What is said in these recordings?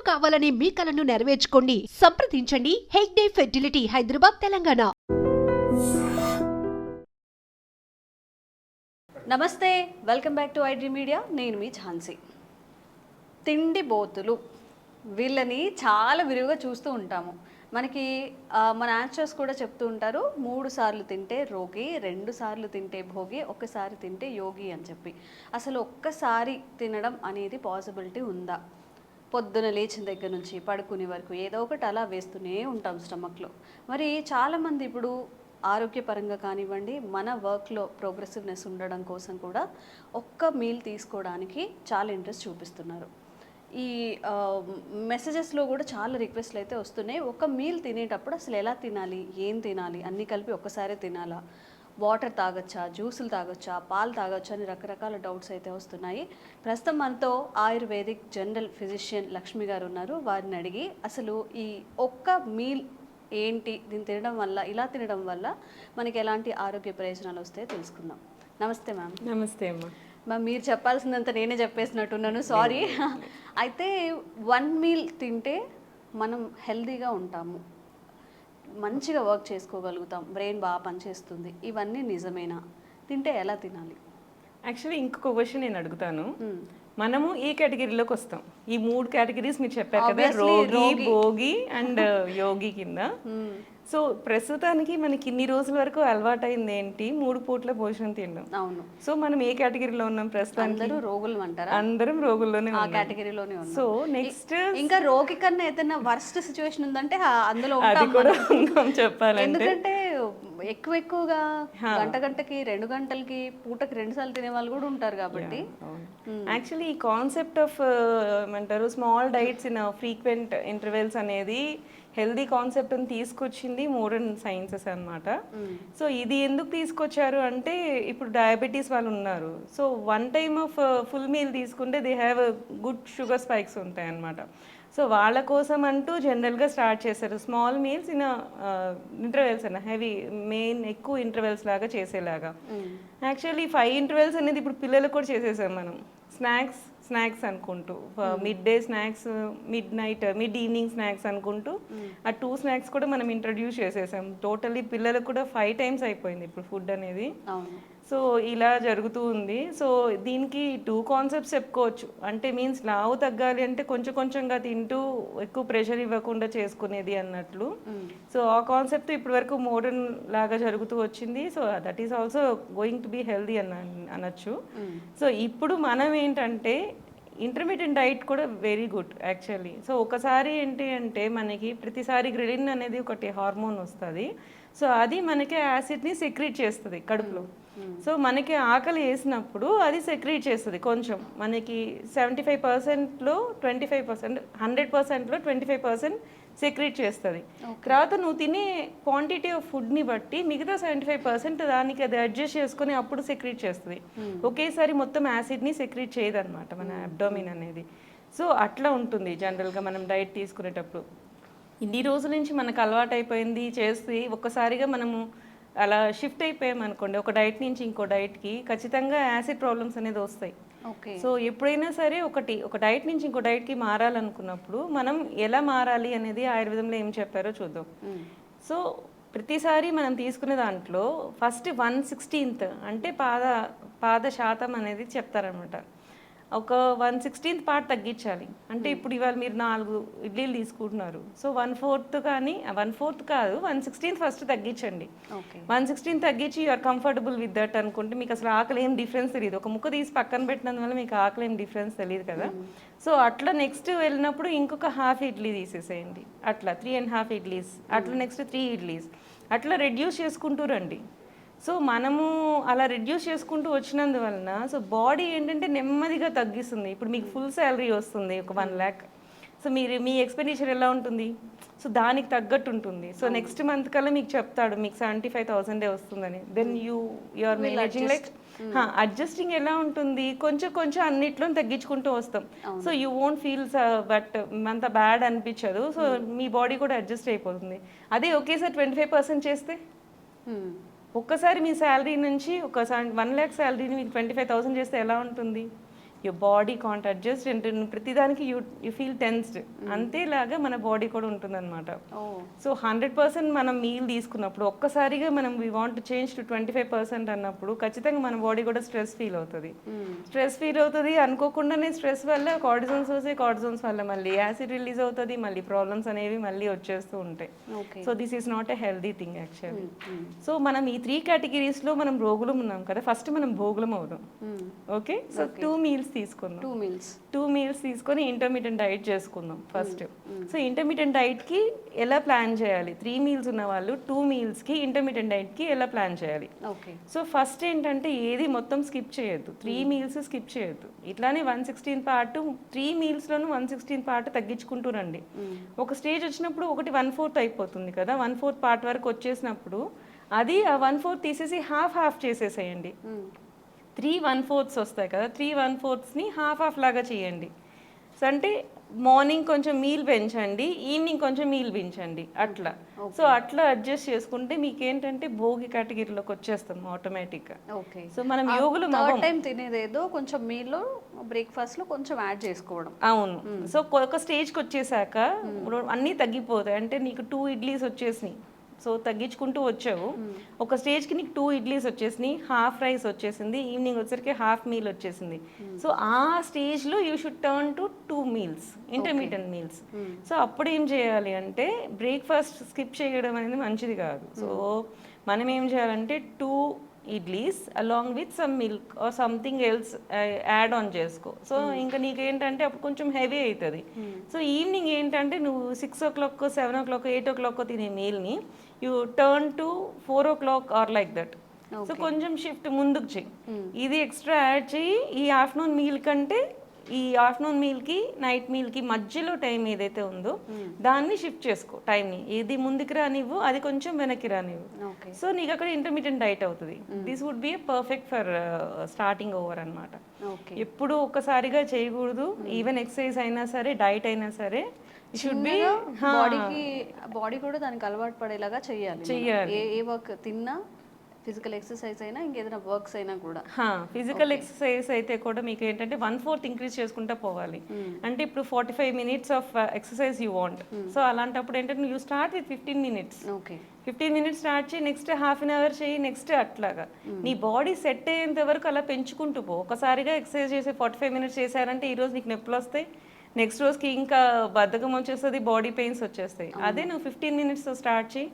కావాలనే మీ కలను నెరవేర్చుకోండి. సంప్రదించండి హెగ్డే ఫెర్టిలిటీ, హైదరాబాద్, తెలంగాణ. నమస్తే, welcome back to iDream media. నేను మీ ఝాన్సీ. తిండి బోతులు, వీళ్ళని చాలా విరివిగా చూస్తూ ఉంటాము. మనకి మన యాన్సర్స్ కూడా చెప్తూ ఉంటారు, 3 సార్లు తింటే రోగి, 2 సార్లు తింటే భోగి, 1 సారి తింటే యోగి అని చెప్పి. అసలు ఒక్కసారి తినడం అనేది పాసిబిలిటీ ఉందా? పొద్దున లేచిన దగ్గర నుంచి పడుకునే వరకు ఏదో ఒకటి అలా వేస్తూనే ఉంటాం స్టమక్లో. మరి చాలామంది ఇప్పుడు ఆరోగ్యపరంగా కానివ్వండి, మన వర్క్లో ప్రోగ్రెసివ్నెస్ ఉండడం కోసం కూడా ఒక్క మీల్ తీసుకోవడానికి చాలా ఇంట్రెస్ట్ చూపిస్తున్నారు. ఈ మెసేజెస్లో కూడా చాలా రిక్వెస్ట్లు అయితే వస్తున్నాయి. ఒక మీల్ తినేటప్పుడు అసలు ఎలా తినాలి, ఏం తినాలి, అన్నీ కలిపి ఒక్కసారే తినాలా, వాటర్ తాగొచ్చా, జ్యూసులు తాగొచ్చా, పాలు తాగొచ్చా అని రకరకాల డౌట్స్ అయితే వస్తున్నాయి. ప్రస్తుతం మనతో ఆయుర్వేదిక్ జనరల్ ఫిజిషియన్ లక్ష్మి గారు ఉన్నారు. వారిని అడిగి అసలు ఈ ఒక్క మీల్ ఏంటి, దీన్ని తినడం వల్ల, ఇలా తినడం వల్ల మనకి ఎలాంటి ఆరోగ్య ప్రయోజనాలు వస్తాయో తెలుసుకుందాం. నమస్తే మ్యామ్. నమస్తే అమ్మా. మ్యామ్, మీరు చెప్పాల్సిందంతా నేనే చెప్పేసినట్టున్నాను, సారీ. అయితే 1 మీల్ తింటే మనం హెల్తీగా ఉంటాము, మంచిగా వర్క్ చేసుకోగలుగుతాం, బ్రెయిన్ బాగా పనిచేస్తుంది, ఇవన్నీ నిజమేనా? తింటే ఎలా తినాలి? యాక్చువల్లీ ఇంకొక క్వశ్చన్ నేను అడుగుతాను. మనము ఏ కేటగిరీలోకి వస్తాం? ఈ 3 కేటగిరీస్ మీరు చెప్పారు కదా, రోగి, భోగి అండ్ యోగి కింద. సో ప్రస్తుతానికి మనకి ఇన్ని రోజుల వరకు అలవాటైంది ఏంటి? 3 పూట్ల భోజనం తినడం. అవును. సో మనం ఏ కేటగిరీలో ఉన్నాం ప్రస్తుతానికి? అందరూ రోగులు అంటారా? అందరం రోగుల్లోనే ఆ కేటగిరీలోనే ఉన్నాం. సో నెక్స్ట్ ఇంకా రోగి కన్నా ఏదైనా వర్స్ట్ సిచ్యువేషన్ ఉందంటే అందులో అది కూడా ఉన్నాం చెప్పాలంటే. ఎందుకంటే ఎక్కువగా గంటకి 2 గంటలకి పూటకి 2 సార్లు తినే వాళ్ళు కూడా ఉంటారు కాబట్టి. యాక్చువల్లీ ఈ కాన్సెప్ట్ ఆఫ్ ఏమంటారు small diets in frequent intervals అనేది హెల్దీ కాన్సెప్ట్ని తీసుకొచ్చింది మోడర్న్ సైన్సెస్ అనమాట. సో ఇది ఎందుకు తీసుకొచ్చారు అంటే, ఇప్పుడు డయాబెటీస్ వాళ్ళు ఉన్నారు. So 1 time of full meal తీసుకుంటే they have good sugar spikes ఉంటాయి అన్నమాట. సో వాళ్ళ కోసం అంటూ జనరల్గా స్టార్ట్ చేశారు స్మాల్ మీల్స్ ఇన్ ఇంటర్వెల్స్ అన్న హెవీ మెయిన్ ఎక్కువ ఇంటర్వెల్స్ లాగా చేసేలాగా. యాక్చువల్లీ 5 ఇంటర్వెల్స్ అనేది ఇప్పుడు పిల్లలకు కూడా చేసేసాం మనం. స్నాక్స్ అనుకుంటూ, mid day snacks, mid evening snacks అనుకుంటూ ఆ 2 స్నాక్స్ కూడా మనం ఇంట్రడ్యూస్ చేసేసాం. టోటల్లీ పిల్లలకు కూడా 5 టైమ్స్ అయిపోయింది ఇప్పుడు ఫుడ్ అనేది. సో ఇలా జరుగుతూ ఉంది. సో దీనికి 2 కాన్సెప్ట్స్ చెప్పుకోవచ్చు. అంటే మీన్స్ లావు తగ్గాలి అంటే కొంచెం కొంచెంగా తింటూ ఎక్కువ ప్రెషర్ ఇవ్వకుండా చేసుకునేది అన్నట్లు. సో ఆ కాన్సెప్ట్ ఇప్పటి వరకు మోడర్న్ లాగా జరుగుతూ వచ్చింది. So that is also going to be healthy అనొచ్చు. సో ఇప్పుడు మనం ఏంటంటే ఇంటర్మీడియట్ డైట్ కూడా వెరీ గుడ్ యాక్చువల్లీ. సో ఒకసారి ఏంటి అంటే మనకి ప్రతిసారి గ్రెలిన్ అనేది ఒకటి హార్మోన్ వస్తుంది. సో అది మనకి యాసిడ్ని సెక్రీట్ చేస్తుంది కడుపులో. సో మనకి ఆకలి వేసినప్పుడు అది సెక్రీట్ చేస్తుంది కొంచెం. మనకి 75%లో 25%, 100%లో 25% సెక్రీట్ చేస్తుంది. తర్వాత నువ్వు తినే క్వాంటిటీ ఆఫ్ ఫుడ్ని బట్టి మిగతా 75% దానికి అది అడ్జస్ట్ చేసుకుని అప్పుడు సెక్రీట్ చేస్తుంది. ఒకేసారి మొత్తం యాసిడ్ని సెక్రీట్ చేయదన్నమాట మన అబ్డోమిన్ అనేది. సో అట్లా ఉంటుంది జనరల్గా మనం డైట్ తీసుకునేటప్పుడు. ఇన్ని రోజుల నుంచి మనకు అలవాటు అయిపోయింది చేసి ఒక్కసారిగా మనము అలా షిఫ్ట్ అయిపోయాం అనుకోండి ఒక డైట్ నుంచి ఇంకో డైట్కి, ఖచ్చితంగా యాసిడ్ ప్రాబ్లమ్స్ అనేది వస్తాయి. సో ఎప్పుడైనా సరే ఒక డైట్ నుంచి ఇంకో డైట్కి మారాలనుకున్నప్పుడు మనం ఎలా మారాలి అనేది ఆయుర్వేదంలో ఏం చెప్పారో చూద్దాం. సో ప్రతిసారి మనం తీసుకునే దాంట్లో ఫస్ట్ 1/16 అంటే పాద శాతం అనేది చెప్తారనమాట. ఒక 1/16 పార్ట్ తగ్గించాలి. అంటే ఇప్పుడు ఇవాళ మీరు 4 ఇడ్లీలు తీసుకుంటున్నారు. సో 1/4 కానీ 1/4 కాదు 1/16 ఫస్ట్ తగ్గించండి. 1/16 తగ్గించి యూఆర్ కంఫర్టబుల్ విత్ దట్ అనుకుంటే మీకు అసలు ఆకలి ఏం డిఫరెన్స్ తెలియదు. ఒక ముక్క తీసి పక్కన పెట్టినందువల్ల మీకు ఆకలి ఏం డిఫరెన్స్ తెలియదు కదా. సో అట్లా నెక్స్ట్ వెళ్ళినప్పుడు ఇంకొక హాఫ్ ఇడ్లీ తీసేసేయండి. అట్లా 3.5 ఇడ్లీస్, అట్లా నెక్స్ట్ 3 ఇడ్లీస్, అట్లా రెడ్యూస్ చేసుకుంటూ రండి. సో మనము అలా రెడ్యూస్ చేసుకుంటూ వచ్చినందువలన సో బాడీ ఏంటంటే నెమ్మదిగా తగ్గిస్తుంది. ఇప్పుడు మీకు ఫుల్ శాలరీ వస్తుంది ఒక 1 lakh. సో మీ ఎక్స్పెండిచర్ ఎలా ఉంటుంది? సో దానికి తగ్గట్టు ఉంటుంది. సో నెక్స్ట్ మంత్ కల్లా మీకు చెప్తాడు మీకు 75,000 వస్తుందని. Then you are managing like adjusting ఎలా ఉంటుంది, కొంచెం కొంచెం అన్నిట్లో తగ్గించుకుంటూ వస్తాం. So you won't feel but అంత బ్యాడ్ అనిపించదు. సో మీ బాడీ కూడా అడ్జస్ట్ అయిపోతుంది. అదే ఒకేసారి 25% చేస్తే ఒక్కసారి మీ శాలరీ నుంచి ఒక 1 lakh శాలరీని మీకు 25,000 చేస్తే ఎలా ఉంటుంది? Your body can't adjust and ప్రతిదానికి యూ ఫీల్ టెన్స్డ్. అంతేలాగా మన బాడీ కూడా ఉంటుందన్నమాట. సో 100% మనం మీల్ తీసుకున్నప్పుడు ఒక్కసారిగా మనం వీ వాంట్ చేంజ్ టు 25% అన్నప్పుడు ఖచ్చితంగా మన బాడీ కూడా స్ట్రెస్ ఫీల్ అవుతుంది. అనుకోకుండానే స్ట్రెస్ వల్ల కార్టిజోన్స్ వస్తాయి, కార్టిజోన్స్ వల్ల మళ్ళీ యాసిడ్ రిలీజ్ అవుతుంది, మళ్ళీ ప్రాబ్లమ్స్ అనేవి మళ్ళీ వచ్చేస్తూ ఉంటాయి. So this is not a healthy thing actually. So మనం ఈ 3 కేటగిరీస్లో మనం రోగులం ఉన్నాం కదా, ఫస్ట్ మనం భోగులం అవుదాం. ఓకే, సో 2 మీల్స్ తీసుకుందాం. 2 మీల్స్ తీసుకొని ఇంటర్మీడియట్ డైట్ చేసుకుందాం ఫస్ట్. సో ఇంటర్మీడియట్ డైట్కి ఎలా ప్లాన్ చేయాలి? 3 మీల్స్ ఉన్న వాళ్ళు 2 మీల్స్కి ఇంటర్మీడియట్ డైట్కి ఎలా ప్లాన్ చేయాలి? సో ఫస్ట్ ఏంటంటే ఏది మొత్తం స్కిప్ చేయొద్దు, 3 మీల్స్ స్కిప్ చేయొద్దు. ఇట్లానే 116 పార్ట్ 3 మీల్స్లోనూ 116 పార్ట్ తగ్గించుకుంటూ రండి. ఒక స్టేజ్ వచ్చినప్పుడు ఒకటి 1/4 అయిపోతుంది కదా, 1/4 పార్ట్ వరకు వచ్చేసినప్పుడు అది ఆ 1/4 తీసేసి హాఫ్ చేసేసేయండి. 3 1/4 వస్తాయి కదా, 3 1/4ని హాఫ్ లాగా చేయండి. సో అంటే మార్నింగ్ కొంచెం మీల్ పెంచండి, ఈవినింగ్ కొంచెం మీల్ పెంచండి, అట్లా. సో అట్లా అడ్జస్ట్ చేసుకుంటే మీకు ఏంటంటే భోగి కేటగిరీలోకి వచ్చేస్తాం ఆటోమేటిక్గా. సో మనం యోగులు టైం తినేదేదో కొంచెం మీల్లో బ్రేక్ఫాస్ట్లో కొంచెం యాడ్ చేసుకోవడం. అవును. సో ఒక స్టేజ్కి వచ్చేసాక అన్నీ తగ్గిపోతాయి. అంటే నీకు 2 ఇడ్లీస్ వచ్చేసినాయి, సో తగ్గించుకుంటూ వచ్చావు. ఒక స్టేజ్కి నీకు 2 ఇడ్లీస్ వచ్చేసినాయి, హాఫ్ రైస్ వచ్చేసింది, ఈవినింగ్ వచ్చేసరికి హాఫ్ మీల్ వచ్చేసింది. సో ఆ స్టేజ్లో you should turn to 2 meals, intermediate meals. So అప్పుడు ఏం చేయాలి అంటే బ్రేక్ఫాస్ట్ స్కిప్ చేయడం అనేది మంచిది కాదు. సో మనం ఏం చేయాలంటే 2 idlis along with some milk or something else add on చేసుకో. సో ఇంకా నీకేంటంటే అప్పుడు కొంచెం హెవీ అవుతుంది. సో ఈవినింగ్ ఏంటంటే నువ్వు 6 o'clock 7 o'clock 8 o'clock తినే మీల్ని you turn to 4 o'clock or like that. So కొంచెం షిఫ్ట్ ముందుకు చెయ్యి, ఇది ఎక్స్ట్రా యాడ్ చెయ్యి. ఈ ఆఫ్టర్నూన్ మీల్ కంటే ఈ ఆఫ్టర్నూన్ మీల్కి నైట్ మీల్కి మధ్యలో టైం ఏదైతే ఉందో దాన్ని షిఫ్ట్ చేసుకో టైంని. ఇది ముందుకు రానివ్వు, అది కొంచెం వెనక్కి రానివ్వు. సో నీకు అక్కడ ఇంటర్మీడియట్ డైట్ అవుతుంది. This would be perfect for starting over అనమాట. ఎప్పుడు ఒక్కసారిగా చేయకూడదు. ఈవెన్ ఎక్సర్సైజ్ అయినా సరే, డైట్ అయినా సరే, షుడ్ బి బాడీ కూడా దానికి అలవాటు పడేలాగా చేయాలి. ఏ వర్క్ తిన్నా, ఫిజికల్ ఎక్సర్సైజ్ అయినా ఇంకేదైనా వర్క్స్ అయినా కూడా. ఫిజికల్ ఎక్సర్సైజ్ అయితే కూడా మీకు ఏంటంటే 1/4 ఇంక్రీజ్ చేసుకుంటూ పోవాలి. అంటే ఇప్పుడు 45 minutes of exercise you want. So అలాంటప్పుడు ఏంటంటే you start with 15 minutes. 15 minutes start చేయి, నెక్స్ట్ హాఫ్ అన్ అవర్ చేయి, నెక్స్ట్ అట్లాగా నీ బాడీ సెట్ అయ్యేంత వరకు అలా పెంచుకుంటూ పో. ఒకసారిగా ఎక్సర్సైజ్ చేసి 45 minutes చేశారంటే ఈరోజు నీకు నొప్పులు వస్తాయి, నెక్స్ట్ రోజుకి ఇంకా బద్ధకం వచ్చేస్తుంది, బాడీ పెయిన్స్ వచ్చేస్తాయి. అదే నువ్వు 15 minutes స్టార్ట్ చేయి,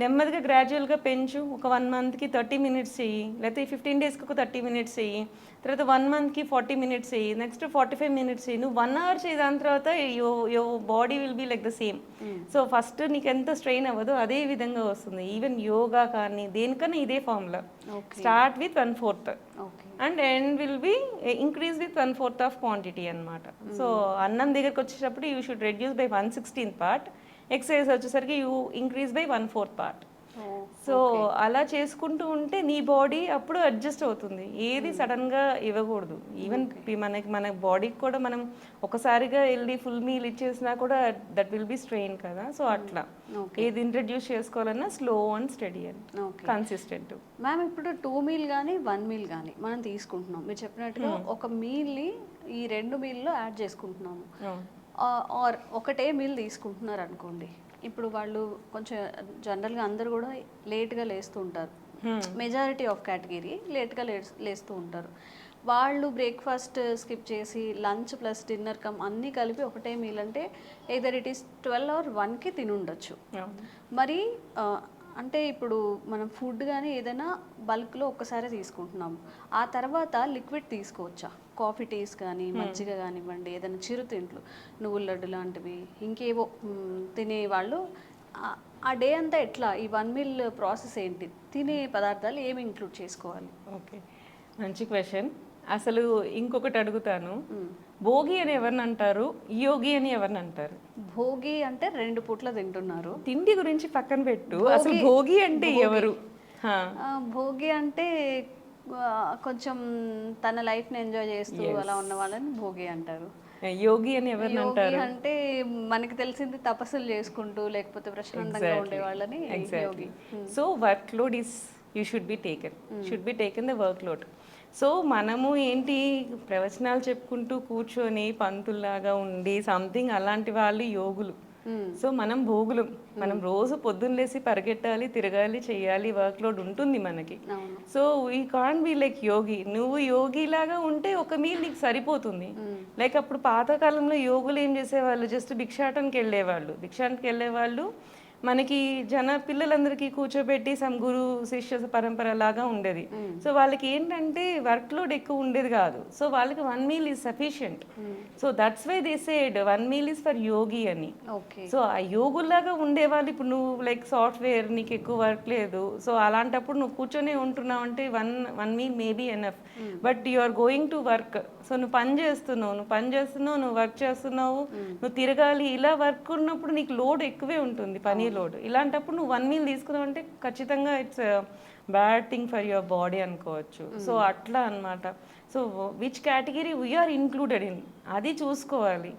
నెమ్మదిగా గ్రాడ్యువల్గా పెంచు. ఒక 1 monthకి 30 minutes చెయ్యి, లేకపోతే 15 daysకి ఒక 30 minutes చెయ్యి, తర్వాత 1 monthకి 40 minutes చెయ్యి, నెక్స్ట్ 45 minutes చెయ్యి. నువ్వు 1 hour చేయి, దాని తర్వాత your body will be like the same. So first నీకు ఎంత స్ట్రెయిన్ అవ్వదో అదే విధంగా వస్తుంది. ఈవెన్ యోగా కానీ దేనికన్నా ఇదే formula. Start with 1/4 and end will be increase with 1/4 of quantity అనమాట. సో అన్నం దగ్గరకు వచ్చేటప్పుడు you should reduce by 1/16 part, exercise వచ్చేసరికి you increase by 1/4 part. So అలా చేసుకుంటూ ఉంటే నీ బాడీ అప్పుడు అడ్జస్ట్ అవుతుంది. ఏది సడన్గా ఇవ్వకూడదు. ఈవెన్ మన బాడీకి కూడా మనం ఒకసారిగా వెళ్ళి ఫుల్ మీల్ ఇచ్చేసినా కూడా దట్ విల్ బి స్ట్రెయిన్ కదా. సో అట్లా ఏది ఇంట్రడ్యూస్ చేసుకోవాలన్నా slow and study and consistent. Ma'am ఇప్పుడు 2 meal కానీ 1 meal కానీ మనం తీసుకుంటున్నాం, మీరు చెప్పినట్టుగా ఒక మీల్ని ఈ 2 mealలో యాడ్ చేసుకుంటున్నాము. ఆర్ ఒకటే మీల్ తీసుకుంటున్నారు అనుకోండి, ఇప్పుడు వాళ్ళు కొంచెం జనరల్గా అందరు కూడా లేట్గా లేస్తూ ఉంటారు. మెజారిటీ ఆఫ్ కేటగిరీ లేట్గా లేస్తూ ఉంటారు. వాళ్ళు బ్రేక్ఫాస్ట్ స్కిప్ చేసి లంచ్ ప్లస్ డిన్నర్ కమ్ అన్నీ కలిపి ఒకటే మీల్ అంటే ఎయిదర్ ఇట్ ఈస్ 12 or 1కి తిని ఉండొచ్చు. మరి అంటే ఇప్పుడు మనం ఫుడ్ కానీ ఏదైనా బల్క్లో ఒక్కసారి తీసుకుంటున్నాము, ఆ తర్వాత లిక్విడ్ తీసుకోవచ్చా? కాఫీ టీస్ కానీ, మజ్జిగ కానివ్వండి, ఏదైనా చిరుతిండ్లు, నువ్వుల లడ్డు లాంటివి, ఇంకేవో తినేవాళ్ళు ఆ డే అంతా ఎట్లా? ఈ 1 meal ప్రాసెస్ ఏంటి? తినే పదార్థాలు ఏమి ఇంక్లూడ్ చేసుకోవాలి? ఓకే, మంచి క్వశ్చన్. అసలు ఇంకొకటి అడుగుతాను, భోగి అని ఎవరిని అంటారు, యోగి అని ఎవరిని అంటారు? భోగి అంటే 2 పూట్ల తింటున్నారు. తిండి గురించి పక్కన పెట్టు, అసలు భోగి అంటే ఎవరు? భోగి అంటే కొంచెం తన లైఫ్ని ఎంజాయ్ చేస్తూ అలా ఉన్న వాళ్ళని భోగి అంటారు. యోగి అని ఎవరిని అంటారు అంటే మనకి తెలిసింది తపస్సులు చేసుకుంటూ లేకపోతే ప్రశాంతంగా ఉండే వాళ్ళని యోగి. So workload is you should be taken the workload. So మనము ఏంటి ప్రవచనాలు చెప్పుకుంటూ కూర్చొని పంతుల్లాగా ఉండి సంథింగ్ అలాంటి వాళ్ళు యోగులు. సో మనం భోగులం. మనం రోజు పొద్దున్న లేసి పరిగెట్టాలి, తిరగాలి, చేయాలి, వర్క్ లోడ్ ఉంటుంది మనకి. So we can't be like యోగి. నువ్వు యోగి లాగా ఉంటే ఒక మీల్ నీకు సరిపోతుంది. లైక్ అప్పుడు పాతకాలంలో యోగులు ఏం చేసేవాళ్ళు, జస్ట్ భిక్షాటనకి వెళ్ళేవాళ్ళు మనకి పిల్లలందరికీ కూర్చోబెట్టి సమ్ గురు శిష్య పరంపర లాగా ఉండేది. సో వాళ్ళకి ఏంటంటే వర్క్ లోడ్ ఎక్కువ ఉండేది కాదు. సో వాళ్ళకి 1 meal is sufficient. So that's why they said 1 meal is for యోగి అని. సో ఆ యోగుల్లాగా ఉండేవాళ్ళు ఇప్పుడు నువ్వు లైక్ సాఫ్ట్వేర్, నీకు ఎక్కువ వర్క్ లేదు, సో అలాంటప్పుడు నువ్వు కూర్చొని ఉంటున్నావు అంటే one meal maybe enough. But you are going to work. So నువ్వు పని చేస్తున్నావు, నువ్వు వర్క్ చేస్తున్నావు, నువ్వు తిరగాలి, ఇలా వర్క్ ఉన్నప్పుడు నీకు లోడ్ ఎక్కువే ఉంటుంది, పని లోడ్. ఇలాంటప్పుడు నువ్వు 1 మీల్ తీసుకున్నావు అంటే ఖచ్చితంగా it's bad thing for your body అనుకోవచ్చు. సో అట్లా అనమాట. So which category we are included in అది చూసుకోవాలి.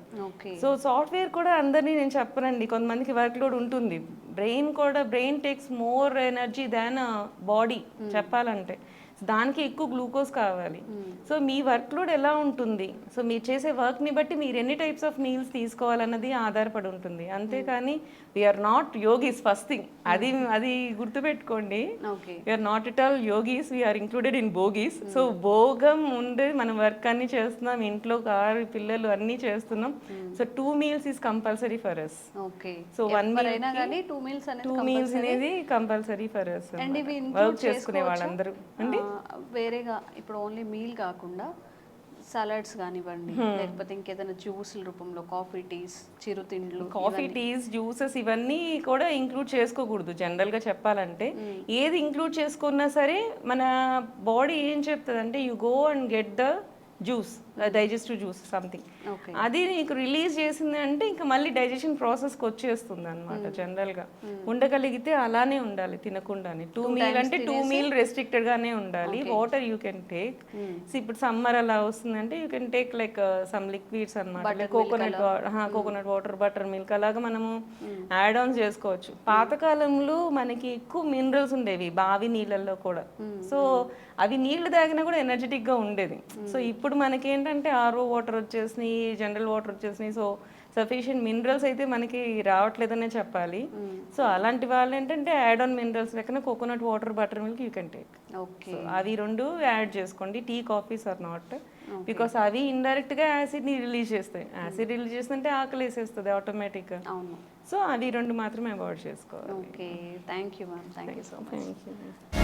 సో సాఫ్ట్వేర్ కూడా అందరినీ నేను చెప్పనండి, కొంతమందికి వర్క్ లోడ్ ఉంటుంది. Brain takes more energy than body చెప్పాలంటే. దానికి ఎక్కువ గ్లూకోజ్ కావాలి. సో మీ వర్క్ లోడ్ ఎలా ఉంటుంది, సో మీరు చేసే వర్క్ని బట్టి మీరు ఎన్ని టైప్స్ ఆఫ్ మీల్స్ తీసుకోవాలన్నది ఆధారపడి ఉంటుంది. అంతేకాని we are not yogis first thing. అది గుర్తుపెట్టుకోండి. We are not at all yogis, we are included in బోగీస్. సో భోగం ఉండే మనం వర్క్ అన్ని చేస్తున్నాం, ఇంట్లో కారు పిల్లలు అన్ని చేస్తున్నాం. So 2 meals is compulsory for us. So 1 meals అనేది కంపల్సరీ ఫర్ అస్. వర్క్ చేసుకునే వాళ్ళందరూ అండి. వేరేగా ఇప్పుడు ఓన్లీ మీల్ కాకుండా సలాడ్స్ కానివ్వండి, లేకపోతే ఇంకేదైనా జ్యూసుల రూపంలో కాఫీ టీస్, చిరుతిండ్లు, జ్యూసెస్ ఇవన్నీ కూడా ఇంక్లూడ్ చేసుకోకూడదు జనరల్గా చెప్పాలంటే. ఏది ఇంక్లూడ్ చేసుకున్నా సరే మన బాడీ ఏం చెప్తుంది అంటే you go and get the juice, digestive juice something. అది నీకు రిలీజ్ చేసింది అంటే ఇంకా మళ్ళీ డైజెషన్ ప్రాసెస్కి వచ్చేస్తుంది అనమాట. జనరల్గా ఉండగలిగితే అలానే ఉండాలి, తినకుండానే. 2 మీల్ అంటే 2 మీల్ రెస్ట్రిక్టెడ్ గానే ఉండాలి. Water you can take. ఇప్పుడు సమ్మర్ అలా వస్తుందంటే you can take like some liquids అనమాట. కోకోనట్ వాటర్, బటర్ మిల్క్ అలాగా మనము యాడ్ ఆన్ చేసుకోవచ్చు. పాతకాలంలో మనకి ఎక్కువ మినరల్స్ ఉండేవి బావి నీళ్ళల్లో కూడా. సో అవి నీళ్లు తాగినా కూడా ఎనర్జెటిక్ గా ఉండేది. సో ఇప్పుడు మనకి ఏంటంటే ఆర్ఓ వాటర్ వచ్చేసినాయి, జనరల్ వాటర్ వచ్చేసినాయి. సో సఫిషియెంట్ మినరల్స్ అయితే మనకి రావట్లేదనే చెప్పాలి. సో అలాంటి వాళ్ళు ఏంటంటే యాడ్ ఆన్ మినరల్స్ లెక్కన coconut water, buttermilk you can take. అవి 2 యాడ్ చేసుకోండి. Tea, coffees are not, because అవి ఇండైరెక్ట్ గా యాసిడ్ ని రిలీజ్ చేస్తాయి. యాసిడ్ రిలీజ్ చేస్తుంటే ఆకలి వేసేస్తుంది ఆటోమేటిక్ గా. సో అవి 2 మాత్రమే అవాయిడ్ చేసుకోవాలి. Thank you ma'am, thank you so much.